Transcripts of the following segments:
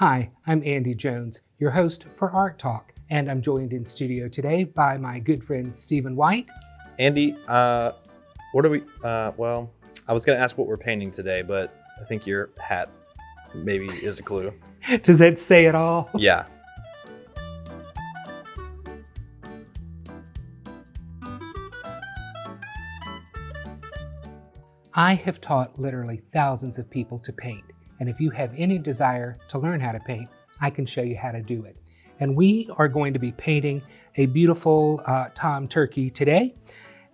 Hi, I'm Andy Jones, your host for Art Talk, and I'm joined in studio today by my good friend Stephen White. Andy, what are we, well, I was going to ask what we're painting today, but I think your hat maybe is a clue. Does that say it all? Yeah. I have taught literally thousands of people to paint, and if you have any desire to learn how to paint, I can show you how to do it. And we are going to be painting a beautiful tom turkey today,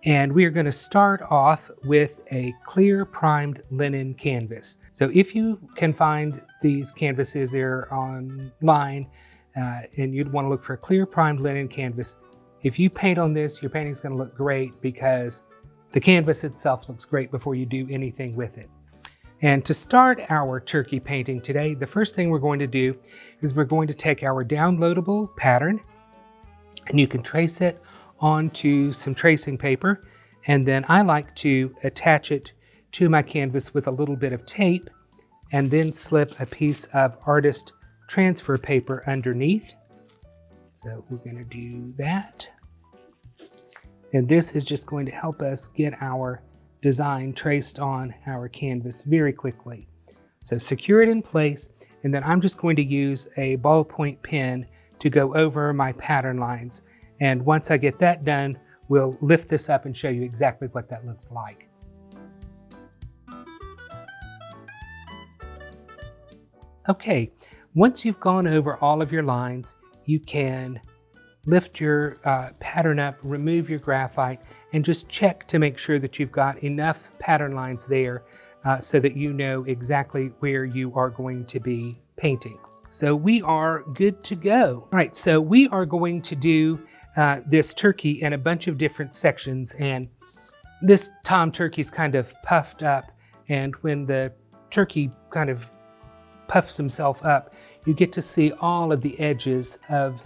and we are going to start off with a clear primed linen canvas. So if you can find these canvases, they're online, and you'd want to look for a clear primed linen canvas. If you paint on this, your painting's going to look great because the canvas itself looks great before you do anything with it. And to start our turkey painting today, the first thing we're going to do is we're going to take our downloadable pattern, and you can trace it onto some tracing paper. And then I like to attach it to my canvas with a little bit of tape and then slip a piece of artist transfer paper underneath. So we're going to do that. And this is just going to help us get our design traced on our canvas very quickly. So secure it in place, and then I'm just going to use a ballpoint pen to go over my pattern lines. And once I get that done, we'll lift this up and show you exactly what that looks like. Okay, once you've gone over all of your lines, you can lift your pattern up, remove your graphite, and just check to make sure that you've got enough pattern lines there so that you know exactly where you are going to be painting. So we are good to go. All right, so we are going to do this turkey in a bunch of different sections, and this tom turkey's kind of puffed up, and when the turkey kind of puffs himself up, you get to see all of the edges of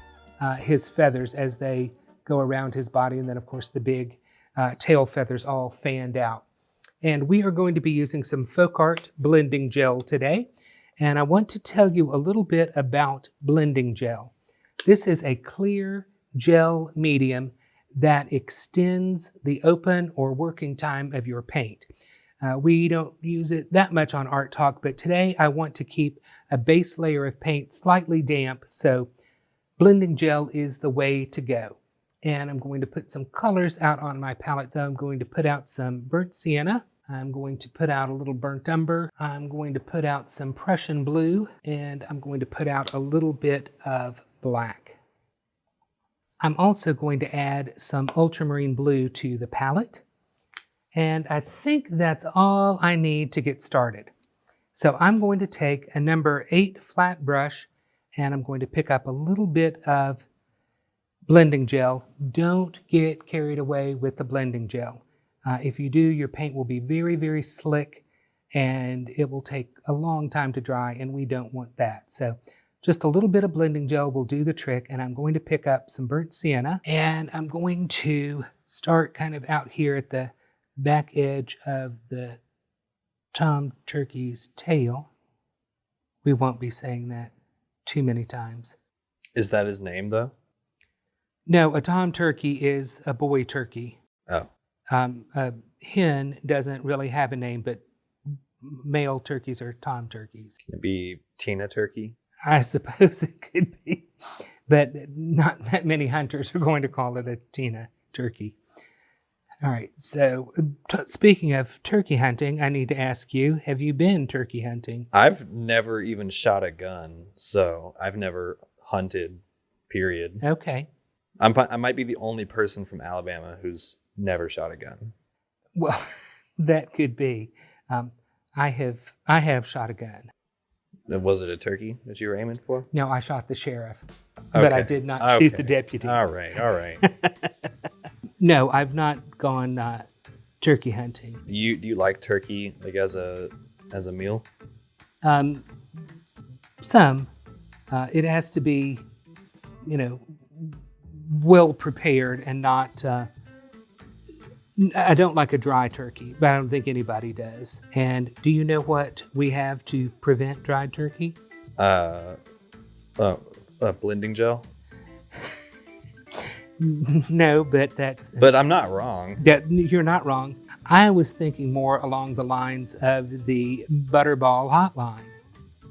his feathers as they go around his body, and then of course the big tail feathers all fanned out. And we are going to be using some folk art blending gel today, and I want to tell you a little bit about blending gel. This is a clear gel medium that extends the open or working time of your paint. We don't use it that much on Art Talk, but today I want to keep a base layer of paint slightly damp, so blending gel is the way to go. And I'm going to put some colors out on my palette. So I'm going to put out some burnt sienna. I'm going to put out a little burnt umber. I'm going to put out some Prussian blue, and I'm going to put out a little bit of black. I'm also going to add some ultramarine blue to the palette. And I think that's all I need to get started. So I'm going to take a number 8 flat brush, and I'm going to pick up a little bit of blending gel. Don't get carried away with the blending gel. If you do, your paint will be very, very slick, and it will take a long time to dry, and we don't want that. So just a little bit of blending gel will do the trick, and I'm going to pick up some burnt sienna, and I'm going to start kind of out here at the back edge of the tom turkey's tail. We won't be saying that too many times. Is that his name, though? No, a tom turkey is a boy turkey. Oh. A hen doesn't really have a name, but male turkeys are tom turkeys. Can it be Tina turkey? I suppose it could be, but not that many hunters are going to call it a Tina turkey. All right, so speaking of turkey hunting, I need to ask you, have you been turkey hunting? I've never even shot a gun, so I've never hunted, period. Okay. I might be the only person from Alabama who's never shot a gun. Well, that could be. I have shot a gun. Was it a turkey that you were aiming for? No, I shot the sheriff, but I did not shoot the deputy. All right. No, I've not gone turkey hunting. Do you like turkey like as a meal? Some. It has to be, well prepared and not. I don't like a dry turkey, but I don't think anybody does. And do you know what we have to prevent dried turkey? Blending gel. No, but But I'm not wrong. you're not wrong. I was thinking more along the lines of the Butterball hotline.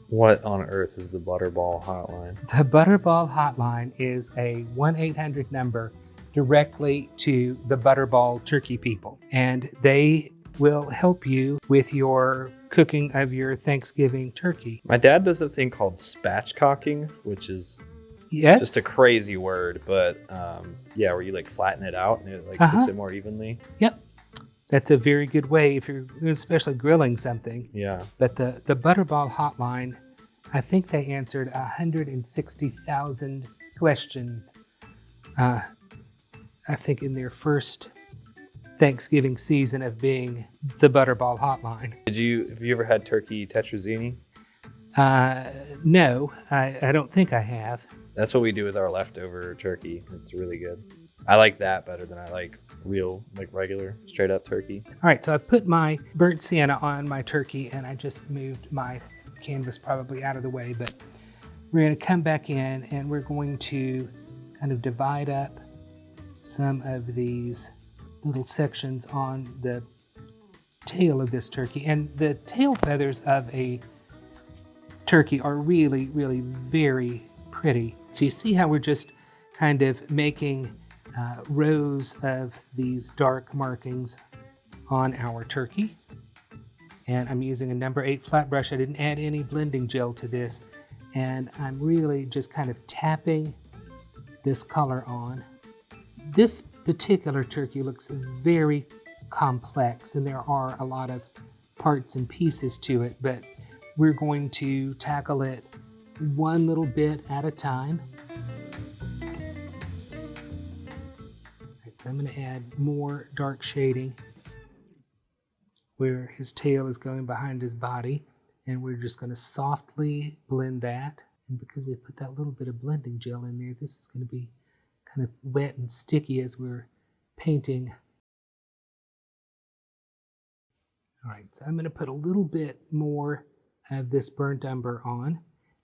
What on earth is the Butterball hotline? The Butterball hotline is a 1-800 number directly to the Butterball turkey people, and they will help you with your cooking of your Thanksgiving turkey. My dad does a thing called spatchcocking, which is Yes. just a crazy word, but yeah, where you like flatten it out and it like cooks it more evenly. Yep. That's a very good way if you're especially grilling something. Yeah. But the Butterball hotline, I think they answered 160,000 questions, I think in their first Thanksgiving season of being the Butterball hotline. Have you ever had turkey tetrazzini? No, I don't think I have. That's what we do with our leftover turkey. It's really good. I like that better than I like real, like regular, straight up turkey. All right, so I've put my burnt sienna on my turkey and I just moved my canvas probably out of the way, but we're going to come back in and we're going to kind of divide up some of these little sections on the tail of this turkey. And the tail feathers of a turkey are really, really very pretty. So you see how we're just kind of making rows of these dark markings on our turkey. And I'm using a number 8 flat brush. I didn't add any blending gel to this. And I'm really just kind of tapping this color on. This particular turkey looks very complex and there are a lot of parts and pieces to it, but we're going to tackle it one little bit at a time. Right, so I'm going to add more dark shading where his tail is going behind his body, and we're just going to softly blend that. And because we put that little bit of blending gel in there, this is going to be kind of wet and sticky as we're painting. All right, so I'm going to put a little bit more of this burnt umber on.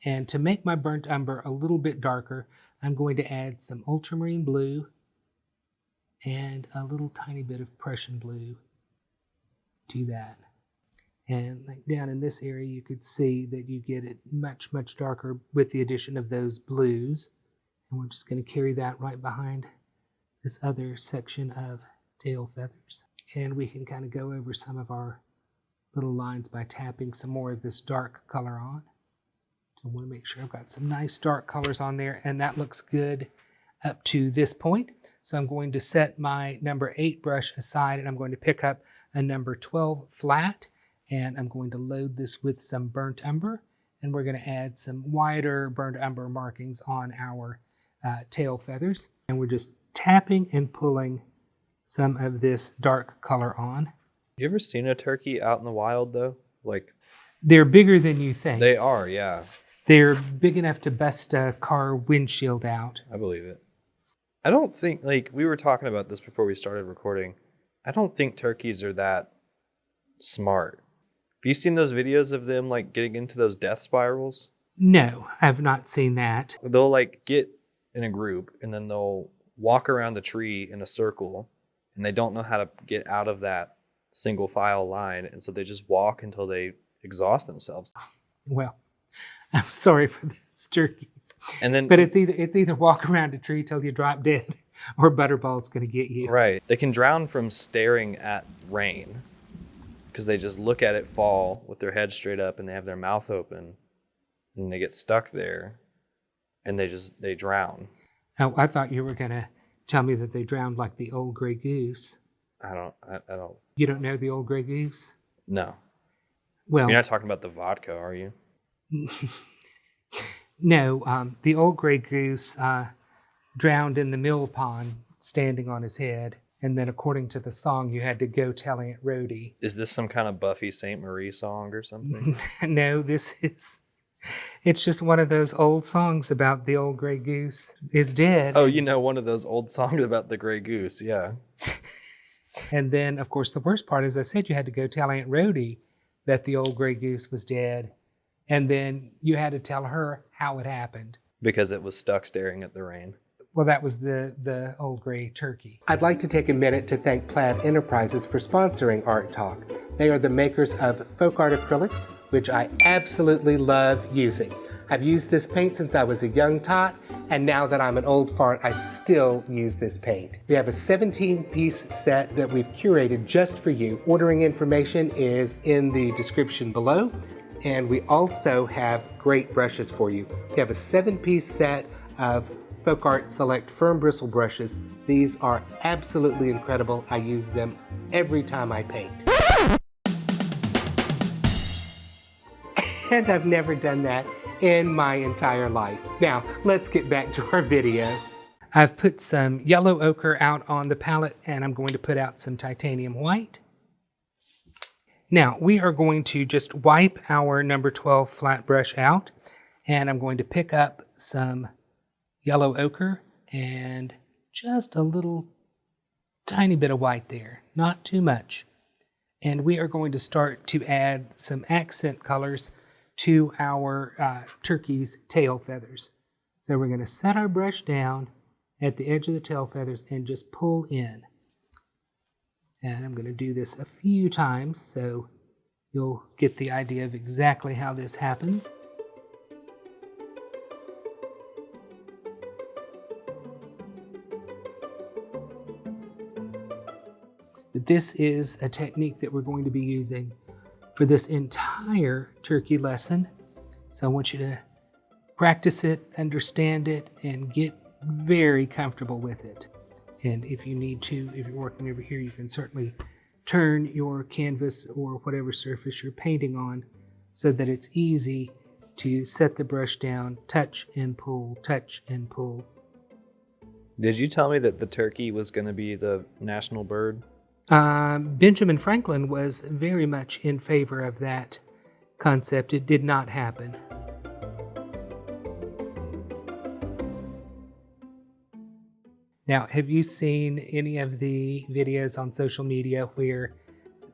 And to make my burnt umber a little bit darker, I'm going to add some ultramarine blue and a little tiny bit of Prussian blue to that. And like down in this area, you could see that you get it much, much darker with the addition of those blues. And we're just going to carry that right behind this other section of tail feathers. And we can kind of go over some of our little lines by tapping some more of this dark color on. So I want to make sure I've got some nice dark colors on there, and that looks good up to this point. So I'm going to set my number 8 brush aside, and I'm going to pick up a number 12 flat, and I'm going to load this with some burnt umber, and we're going to add some wider burnt umber markings on our tail feathers. And we're just tapping and pulling some of this dark color on. You ever seen a turkey out in the wild though? Like, they're bigger than you think. they are, yeah. They're big enough to bust a car windshield out. I believe it. I don't think, like, we were talking about this before we started recording. I don't think turkeys are that smart. Have you seen those videos of them, like, getting into those death spirals? No, I've not seen that. They'll, like, get in a group, and then they'll walk around the tree in a circle, and they don't know how to get out of that single file line, and so they just walk until they exhaust themselves. Well, I'm sorry for those turkeys. And then, But it's either walk around a tree till you drop dead, or Butterball's going to get you. right, they can drown from staring at rain because they just look at it fall with their head straight up and they have their mouth open and they get stuck there and they drown. Oh, I thought you were going to tell me that they drowned like the old gray goose. I don't. You don't know the old gray goose? No. Well, You're not talking about the vodka, are you? No, the old gray goose drowned in the mill pond standing on his head. And then according to the song, you had to go tell Aunt Rhody. Is this some kind of Buffy St. Marie song or something? No, it's just one of those old songs about the old gray goose is dead. Oh, you know, one of those old songs about the gray goose, yeah. And then, of course, the worst part, as I said, you had to go tell Aunt Rhody that the old gray goose was dead. And then you had to tell her how it happened. because it was stuck staring at the rain. Well, that was the old gray turkey. I'd like to take a minute to thank Plaid Enterprises for sponsoring Art Talk. They are the makers of folk art acrylics, which I absolutely love using. I've used this paint since I was a young tot, and now that I'm an old fart, I still use this paint. We have a 17-piece set that we've curated just for you. Ordering information is in the description below, and we also have great brushes for you. We have a 7-piece set of Folk Art Select Firm Bristle brushes. These are absolutely incredible. I use them every time I paint. And I've never done that in my entire life. Now, let's get back to our video. I've put some yellow ochre out on the palette, and I'm going to put out some titanium white. Now, we are going to just wipe our number 12 flat brush out, and I'm going to pick up some yellow ochre and just a little tiny bit of white there, not too much. And we are going to start to add some accent colors to our turkey's tail feathers. So we're going to set our brush down at the edge of the tail feathers and just pull in. And I'm going to do this a few times so you'll get the idea of exactly how this happens. But this is a technique that we're going to be using for this entire turkey lesson. So I want you to practice it, understand it, and get very comfortable with it. And if you need to, if you're working over here, you can certainly turn your canvas or whatever surface you're painting on so that it's easy to set the brush down, touch and pull, touch and pull. Did you tell me that the turkey was going to be the national bird? Benjamin Franklin was very much in favor of that concept. It did not happen. Now, have you seen any of the videos on social media where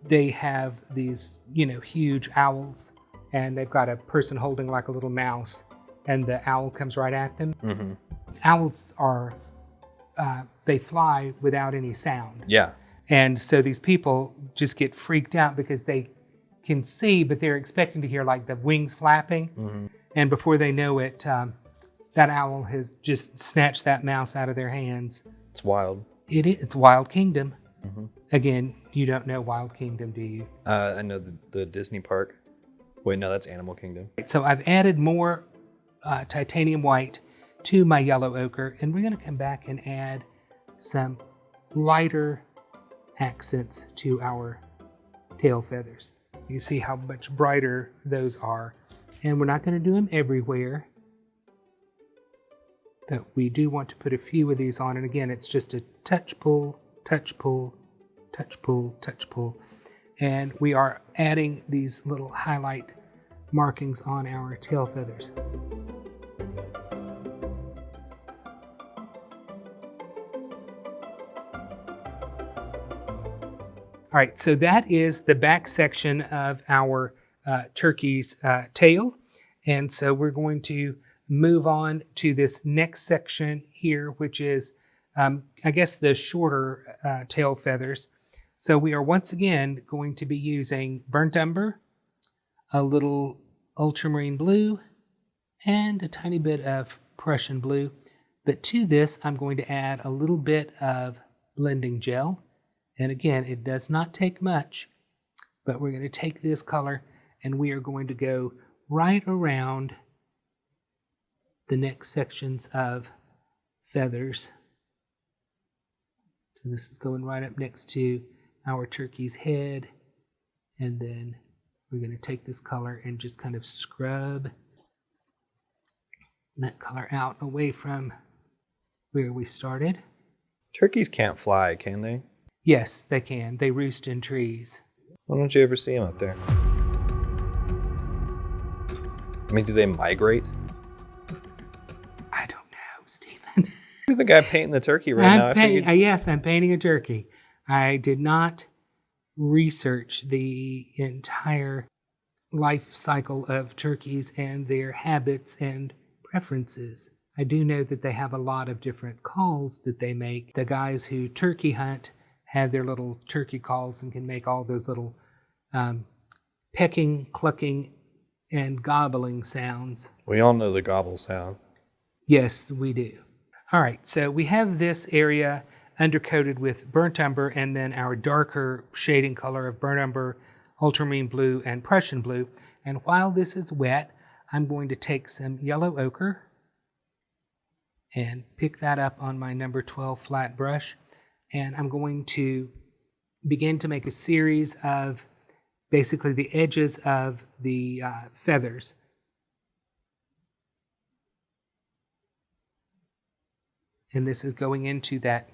they have these, huge owls, and they've got a person holding like a little mouse, and the owl comes right at them? Mm-hmm. Owls are, they fly without any sound. Yeah. And so these people just get freaked out because they can see, but they're expecting to hear like the wings flapping. Mm-hmm. And before they know it, that owl has just snatched that mouse out of their hands. It's wild. It's Wild Kingdom. Mm-hmm. Again, you don't know Wild Kingdom, do you? I know the Disney park. Wait, no, that's Animal Kingdom. So I've added more titanium white to my yellow ochre, and we're going to come back and add some lighter accents to our tail feathers. You see how much brighter those are. And we're not going to do them everywhere, but we do want to put a few of these on. And again, it's just a touch pull, touch pull, touch pull, touch pull. And we are adding these little highlight markings on our tail feathers. All right, so that is the back section of our turkey's tail. And so we're going to move on to this next section here, which is, I guess, the shorter tail feathers. So we are once again going to be using burnt umber, a little ultramarine blue, and a tiny bit of Prussian blue. But to this, I'm going to add a little bit of blending gel. And again, it does not take much, but we're going to take this color and we are going to go right around the next sections of feathers. So this is going right up next to our turkey's head. And then we're going to take this color and just kind of scrub that color out away from where we started. Turkeys can't fly, can they? Yes, they can. They roost in trees. Why don't you ever see them up there? I mean, do they migrate? I don't know, Stephen. You're the guy painting the turkey right now. Yes, I'm painting a turkey. I did not research the entire life cycle of turkeys and their habits and preferences. I do know that they have a lot of different calls that they make. The guys who turkey hunt have their little turkey calls and can make all those little pecking, clucking, and gobbling sounds. We all know the gobble sound. Yes, we do. All right, so we have this area undercoated with burnt umber and then our darker shading color of burnt umber, ultramarine blue, and Prussian blue. And while this is wet, I'm going to take some yellow ochre and pick that up on my number 12 flat brush. And I'm going to begin to make a series of basically the edges of the feathers. And this is going into that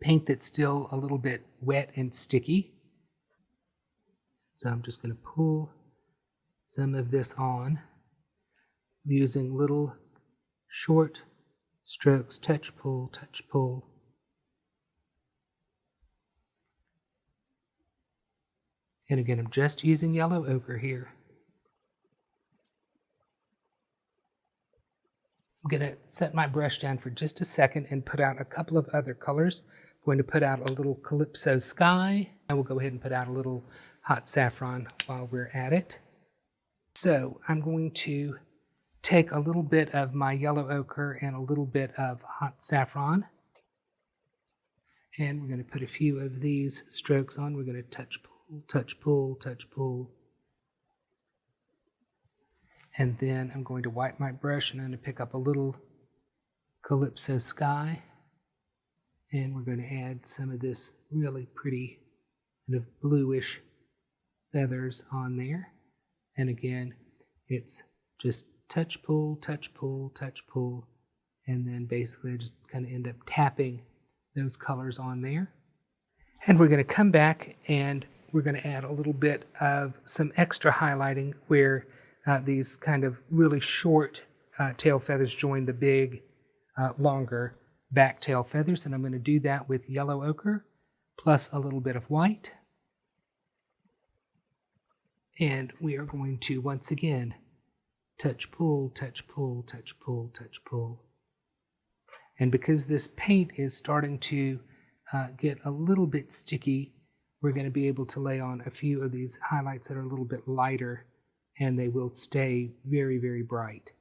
paint that's still a little bit wet and sticky. So I'm just going to pull some of this on using little short strokes, touch, pull, touch, pull. And again, I'm just using yellow ochre here. I'm going to set my brush down for just a second and put out a couple of other colors. I'm going to put out a little Calypso Sky, and we'll go ahead and put out a little Hot Saffron while we're at it. So I'm going to take a little bit of my yellow ochre and a little bit of Hot Saffron. And we're going to put a few of these strokes on. We're going to touch, pull, touch, pull, touch, pull. And then I'm going to wipe my brush and I'm going to pick up a little Calypso Sky. And we're going to add some of this really pretty kind of bluish feathers on there. And again, it's just touch, pull, touch, pull, touch, pull. And then basically I just kind of end up tapping those colors on there. And we're going to come back and we're going to add a little bit of some extra highlighting where these kind of really short tail feathers join the big, longer back tail feathers. And I'm going to do that with yellow ochre plus a little bit of white. And we are going to, once again, touch, pull, touch, pull, touch, pull, touch, pull. And because this paint is starting to get a little bit sticky, we're going to be able to lay on a few of these highlights that are a little bit lighter, and they will stay very, very bright.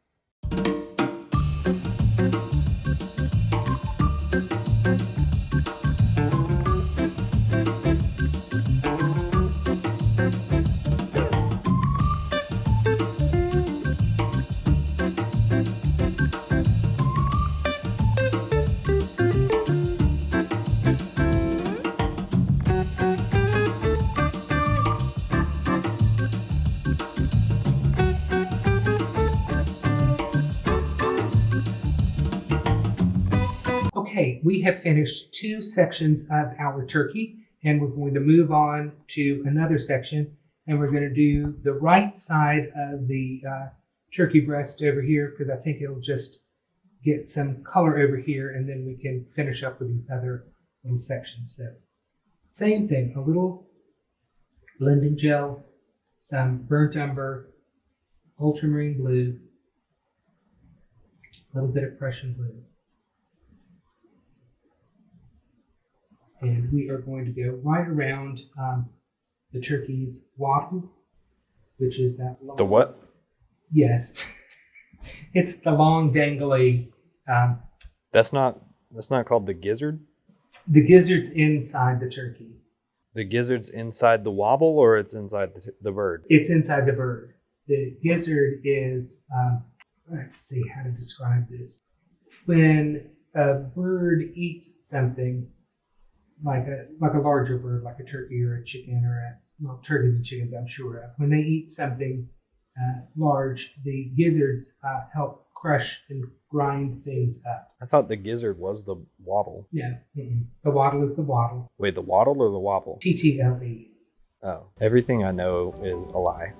Okay, we have finished 2 sections of our turkey, and we're going to move on to another section, and we're going to do the right side of the turkey breast over here, because I think it'll just get some color over here, and then we can finish up with these other little sections. So, same thing, a little blending gel, some burnt umber, ultramarine blue, a little bit of Prussian blue. And we are going to go right around the turkey's wattle, which is that long... The what? Yes. It's the long, dangly... That's not called the gizzard? The gizzard's inside the turkey. The gizzard's inside the wobble, or it's inside the bird? It's inside the bird. The gizzard is... let's see how to describe this. When a bird eats something... like a larger bird, like a turkey or a chicken well, turkeys and chickens I'm sure of. When they eat something large, the gizzards help crush and grind things up. I thought the gizzard was the wattle. Yeah, the wattle is the wattle. Wait, the wattle or the wobble? TTLE. Oh, everything I know is a lie.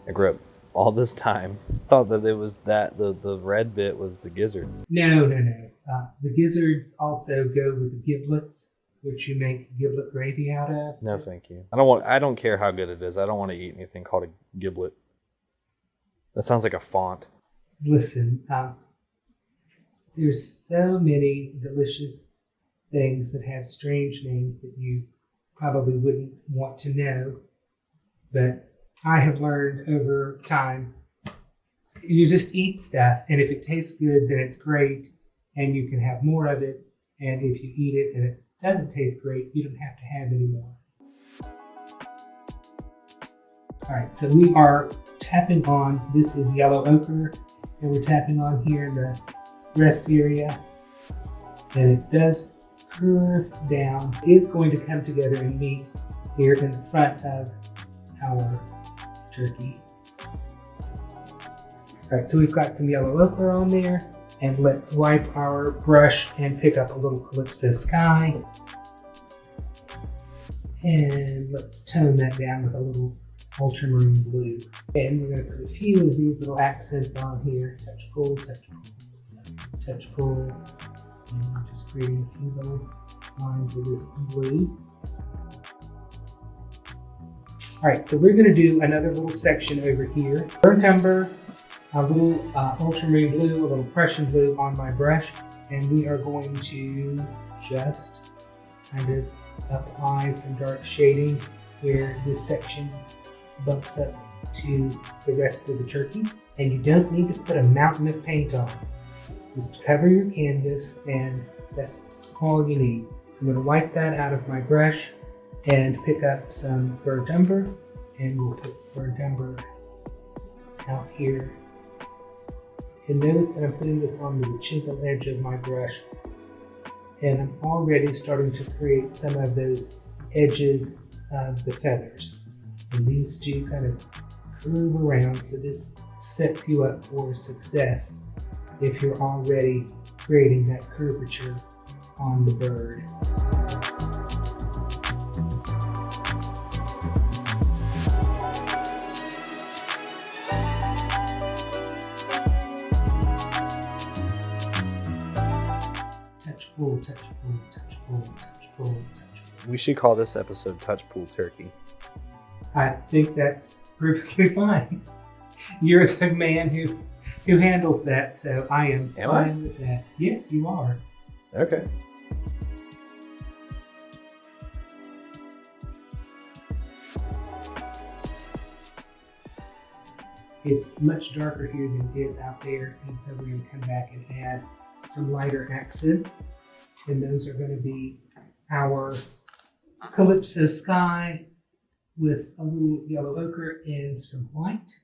I grew up all this time. Thought that it was the red bit was the gizzard. No. The gizzards also go with the giblets, which you make giblet gravy out of. No, thank you. I don't care how good it is. I don't want to eat anything called a giblet. That sounds like a font. Listen, there's so many delicious things that have strange names that you probably wouldn't want to know, but I have learned over time, you just eat stuff, and if it tastes good, then it's great, and you can have more of it, and if you eat it and it doesn't taste great, you don't have to have any more. All right, so we are tapping on, this is yellow ochre, and we're tapping on here in the rest area, and it does curve down. It is going to come together and meet here in the front of our turkey. All right, so we've got some yellow ochre on there, and let's wipe our brush and pick up a little Calypso Sky. And let's tone that down with a little ultramarine blue. And we're going to put a few of these little accents on here. Touch, pull, touch, pull, touch, pull. And we're just creating a few little lines of this blue. All right, so we're going to do another little section over here. Burnt umber, a little ultramarine blue, a little Prussian blue on my brush, and we are going to just kind of apply some dark shading where this section bumps up to the rest of the turkey. And you don't need to put a mountain of paint on. Just cover your canvas, and that's all you need. So I'm going to wipe that out of my brush and pick up some burnt umber, and we'll put burnt umber out here. And notice that I'm putting this on the chisel edge of my brush, and I'm already starting to create some of those edges of the feathers. And these two kind of curve around, so this sets you up for success if you're already creating that curvature on the bird. Pull, touch, pull, touch, pull, touch, pull, touch, pull. We should call this episode Touch Pool Turkey. I think that's perfectly fine. You're the man who handles that, so I am fine with that. Yes, you are. Okay. It's much darker here than it is out there, and so we're going to come back and add some lighter accents. And those are going to be our Calypso Sky with a little yellow ochre and some white.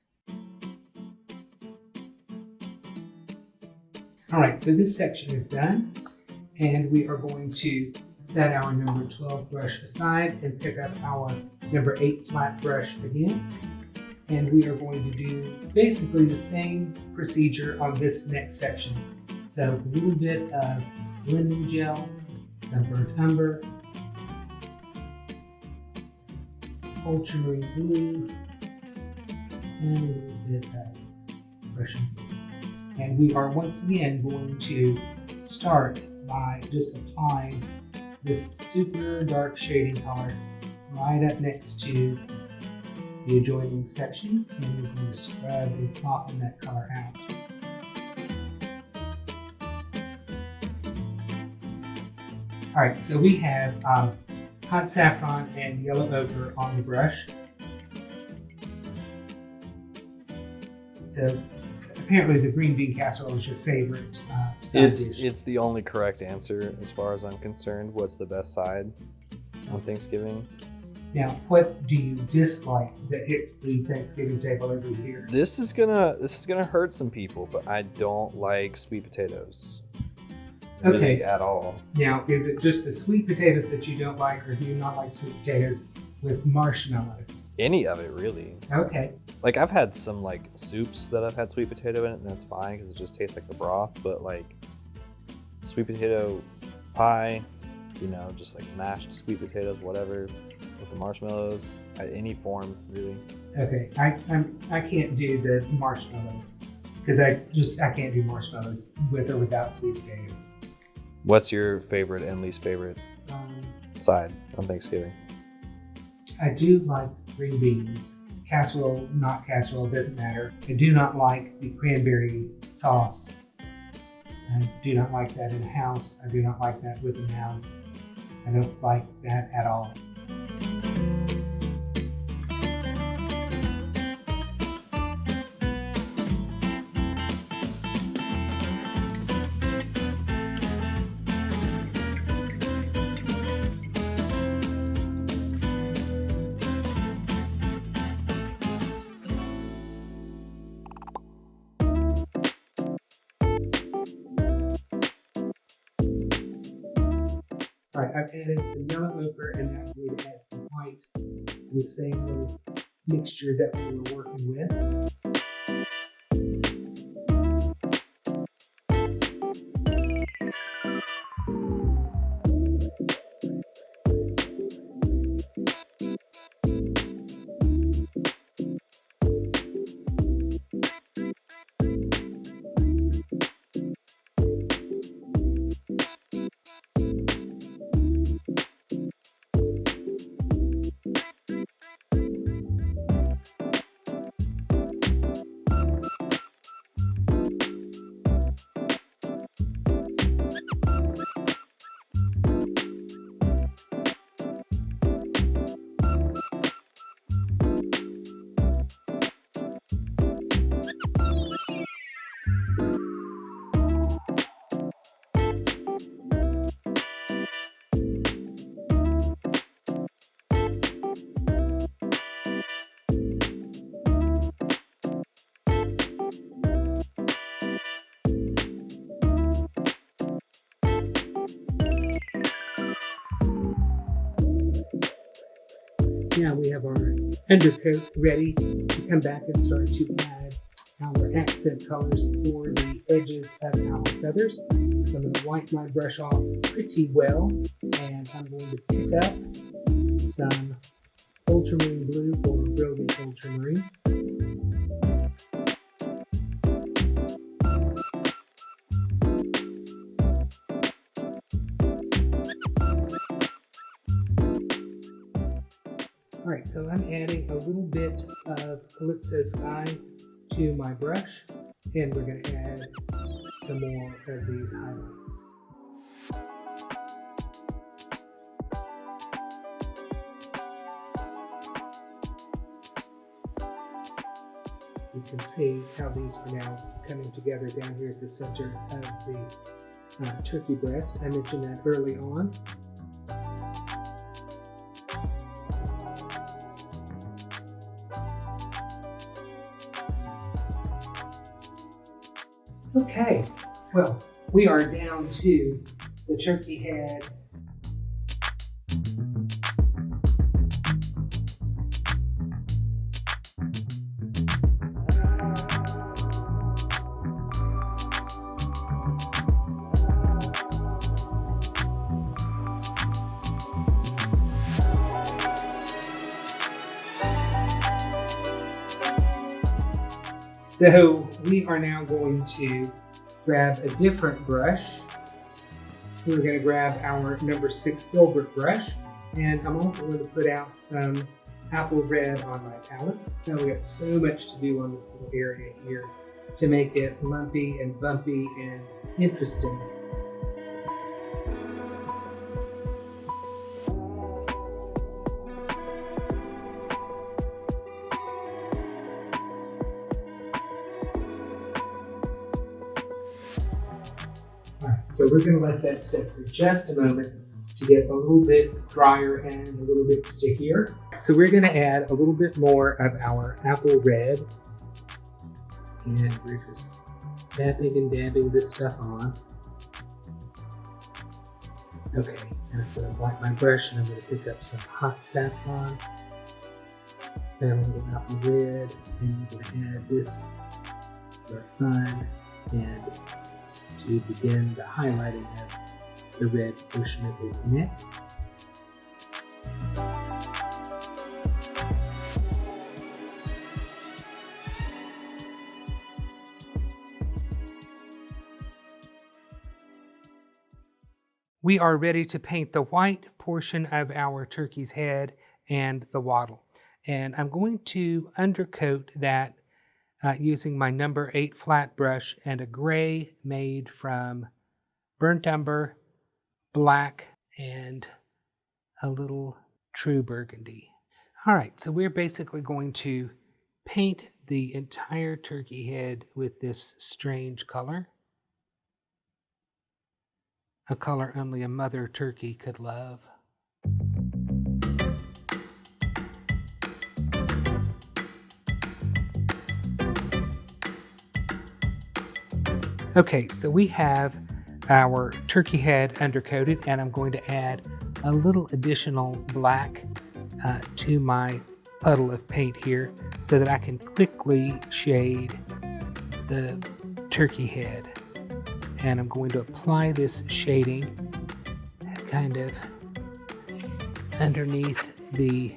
All right, so this section is done, and we are going to set our number 12 brush aside and pick up our number 8 flat brush again. And we are going to do basically the same procedure on this next section. So a little bit of lemon gel, some burnt umber, ultramarine blue, and a little bit of Prussian blue. And we are once again going to start by just applying this super dark shading color right up next to the adjoining sections, and we're going to scrub and soften that color out. All right, so we have hot saffron and yellow ochre on the brush. So apparently the green bean casserole is your favorite side dish. It's the only correct answer as far as I'm concerned. What's the best side on Thanksgiving? Now, what do you dislike that hits the Thanksgiving table every year? This is gonna hurt some people, but I don't like sweet potatoes. Really at all. Now, is it just the sweet potatoes that you don't like, or do you not like sweet potatoes with marshmallows? Any of it, really. Okay. Like, I've had some like soups that I've had sweet potato in it, and that's fine because it just tastes like the broth. But like sweet potato pie, you know, just like mashed sweet potatoes, whatever, with the marshmallows, any form, really. Okay, I can't do the marshmallows because I can't do marshmallows with or without sweet potatoes. What's your favorite and least favorite side on Thanksgiving? I do like green beans. Casserole, not casserole, doesn't matter. I do not like the cranberry sauce. I do not like that in a house. I do not like that with a mouse. I don't like that at all. All right, I've added some yellow ochre and now I'm going to add some white, the same little mixture that we were working with. Now we have our undercoat ready to come back and start to add our accent colors for the edges of our feathers. So I'm going to wipe my brush off pretty well, and I'm going to pick up some ultramarine blue or brilliant ultramarine. All right, so I'm adding a little bit of Calypso Sky to my brush, and we're going to add some more of these highlights. You can see how these are now coming together down here at the center of the turkey breast. I mentioned that early on. Okay, well, we are down to the turkey head. So we are now going to grab a different brush. We're going to grab our number 6 filbert brush, and I'm also going to put out some apple red on my palette. Now we got so much to do on this little area here to make it lumpy and bumpy and interesting. So we're going to let that sit for just a moment to get a little bit drier and a little bit stickier. So we're going to add a little bit more of our apple red. And we're just dabbing and dabbing this stuff on. Okay, and I'm going to wipe my brush and I'm going to pick up some hot saffron. And a little apple red. And we're going to add this for fun and to begin the highlighting of the red portion of his neck. We are ready to paint the white portion of our turkey's head and the wattle. And I'm going to undercoat that using my number 8 flat brush and a gray made from burnt umber, black, and a little true burgundy. All right, so we're basically going to paint the entire turkey head with this strange color, a color only a mother turkey could love. Okay, so we have our turkey head undercoated, and I'm going to add a little additional black to my puddle of paint here so that I can quickly shade the turkey head. And I'm going to apply this shading kind of underneath the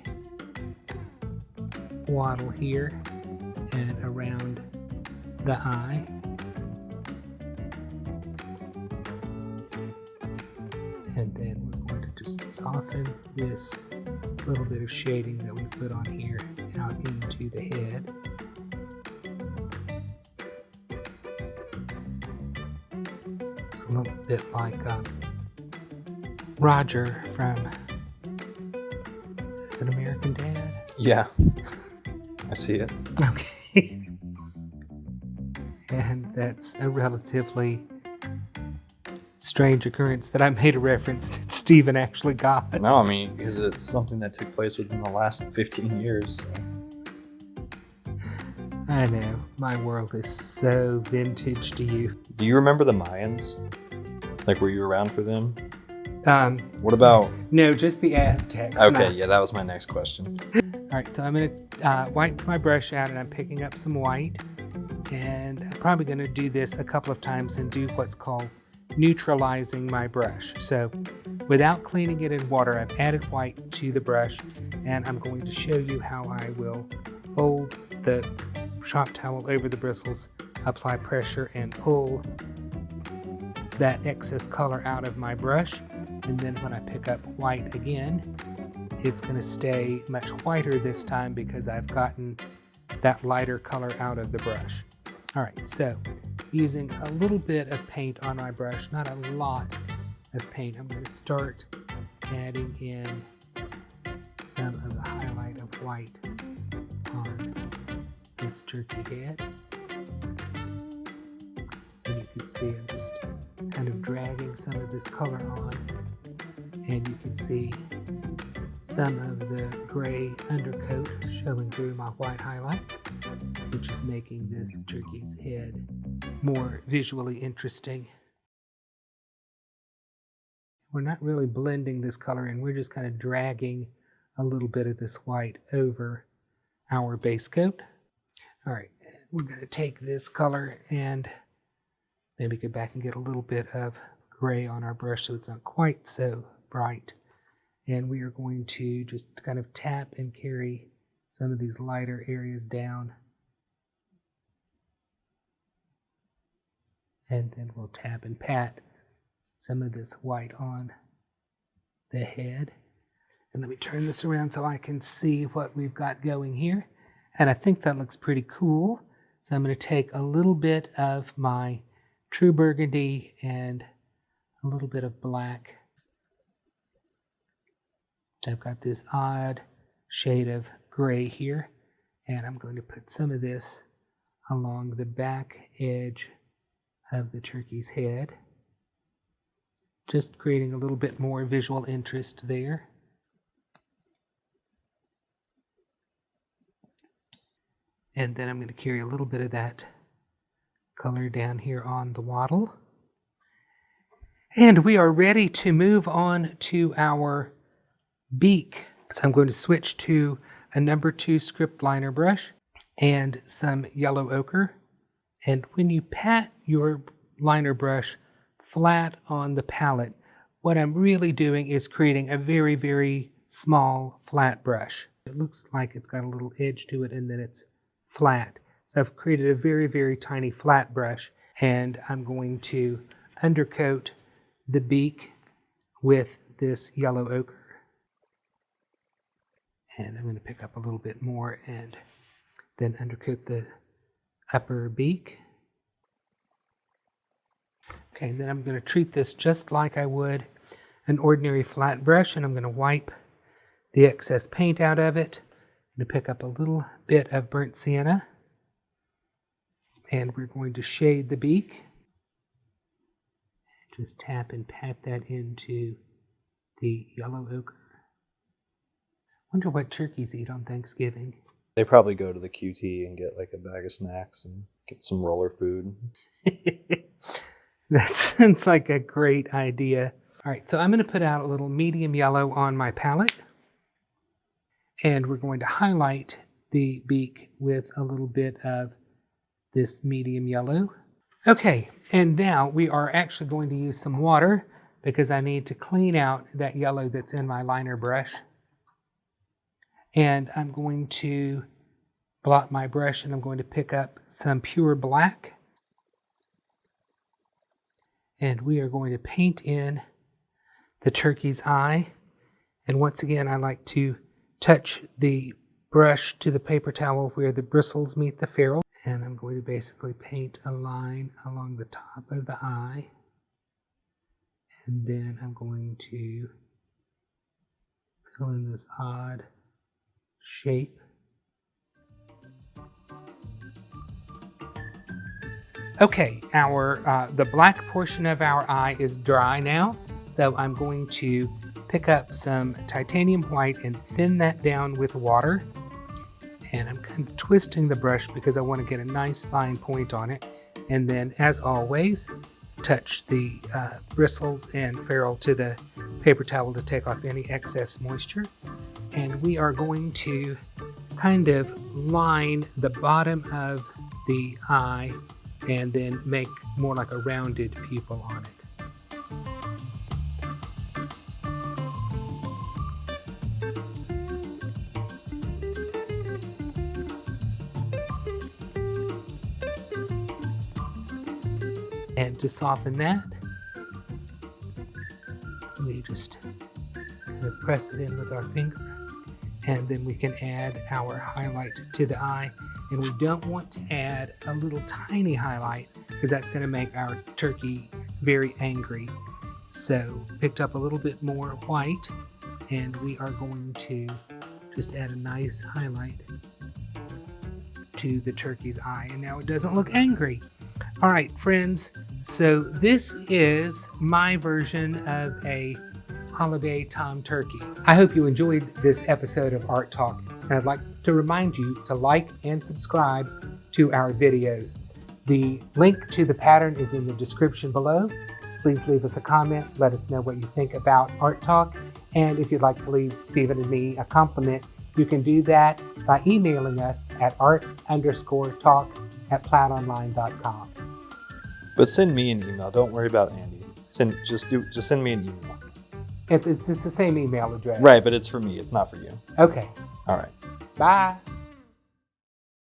wattle here and around the eye. And then we're going to just soften this little bit of shading that we put on here out into the head. It's a little bit like Roger from, is it American Dad? Yeah, I see it. Okay. And that's a relatively strange occurrence that I made a reference that Stephen actually got. No, I mean, because it's something that took place within the last 15 years. I know, my world is so vintage to you. Do you remember the Mayans? Like, were you around for them? What about... No, just the Aztecs. Okay, yeah, that was my next question. All right, so I'm going to wipe my brush out, and I'm picking up some white. And I'm probably going to do this a couple of times and do what's called neutralizing my brush. So without cleaning it in water, I've added white to the brush, and I'm going to show you how I will fold the shop towel over the bristles, apply pressure, and pull that excess color out of my brush. And then when I pick up white again, it's going to stay much whiter this time because I've gotten that lighter color out of the brush. All right, so using a little bit of paint on my brush, not a lot of paint, I'm going to start adding in some of the highlight of white on this turkey head. And you can see I'm just kind of dragging some of this color on, and you can see some of the gray undercoat showing through my white highlight, which is making this turkey's head more visually interesting. We're not really blending this color in, we're just kind of dragging a little bit of this white over our base coat. All right, we're going to take this color and maybe go back and get a little bit of gray on our brush so it's not quite so bright. And we are going to just kind of tap and carry some of these lighter areas down. And then we'll tap and pat some of this white on the head. And let me turn this around so I can see what we've got going here. And I think that looks pretty cool. So I'm going to take a little bit of my true burgundy and a little bit of black. I've got this odd shade of gray here, and I'm going to put some of this along the back edge of the turkey's head, just creating a little bit more visual interest there. And then I'm going to carry a little bit of that color down here on the wattle. And we are ready to move on to our beak. So I'm going to switch to a number 2 script liner brush and some yellow ochre. And when you pat your liner brush flat on the palette, what I'm really doing is creating a very, very small flat brush. It looks like it's got a little edge to it and then it's flat. So I've created a very, very tiny flat brush, and I'm going to undercoat the beak with this yellow ochre. And I'm going to pick up a little bit more and then undercoat the upper beak. Okay, then I'm going to treat this just like I would an ordinary flat brush, and I'm going to wipe the excess paint out of it. I'm going to pick up a little bit of burnt sienna, and we're going to shade the beak. Just tap and pat that into the yellow ochre. Wonder what turkeys eat on Thanksgiving. They probably go to the QT and get like a bag of snacks and get some roller food. That sounds like a great idea. All right, so I'm going to put out a little medium yellow on my palette. And we're going to highlight the beak with a little bit of this medium yellow. Okay, and now we are actually going to use some water because I need to clean out that yellow that's in my liner brush. And I'm going to blot my brush, and I'm going to pick up some pure black. And we are going to paint in the turkey's eye. And once again, I like to touch the brush to the paper towel where the bristles meet the ferrule. And I'm going to basically paint a line along the top of the eye. And then I'm going to fill in this odd shape. Okay, the black portion of our eye is dry now, so I'm going to pick up some titanium white and thin that down with water. And I'm kind of twisting the brush because I want to get a nice fine point on it. And then, as always, touch the bristles and ferrule to the paper towel to take off any excess moisture. And we are going to kind of line the bottom of the eye and then make more like a rounded pupil on it. And to soften that, we just kind of press it in with our finger, and then we can add our highlight to the eye. And we don't want to add a little tiny highlight because that's going to make our turkey very angry. So picked up a little bit more white, and we are going to just add a nice highlight to the turkey's eye. And now it doesn't look angry. All right, friends, so this is my version of a holiday tom turkey. I hope you enjoyed this episode of Art Talk, and I'd like to remind you to like and subscribe to our videos. The link to the pattern is in the description below. Please leave us a comment, let us know what you think about Art Talk, and if you'd like to leave Stephen and me a compliment, you can do that by emailing us at art_talk@plaidonline.com. But send me an email. Don't worry about Andy. Just send me an email. It's the same email address. Right, but it's for me. It's not for you. Okay. All right. Bye.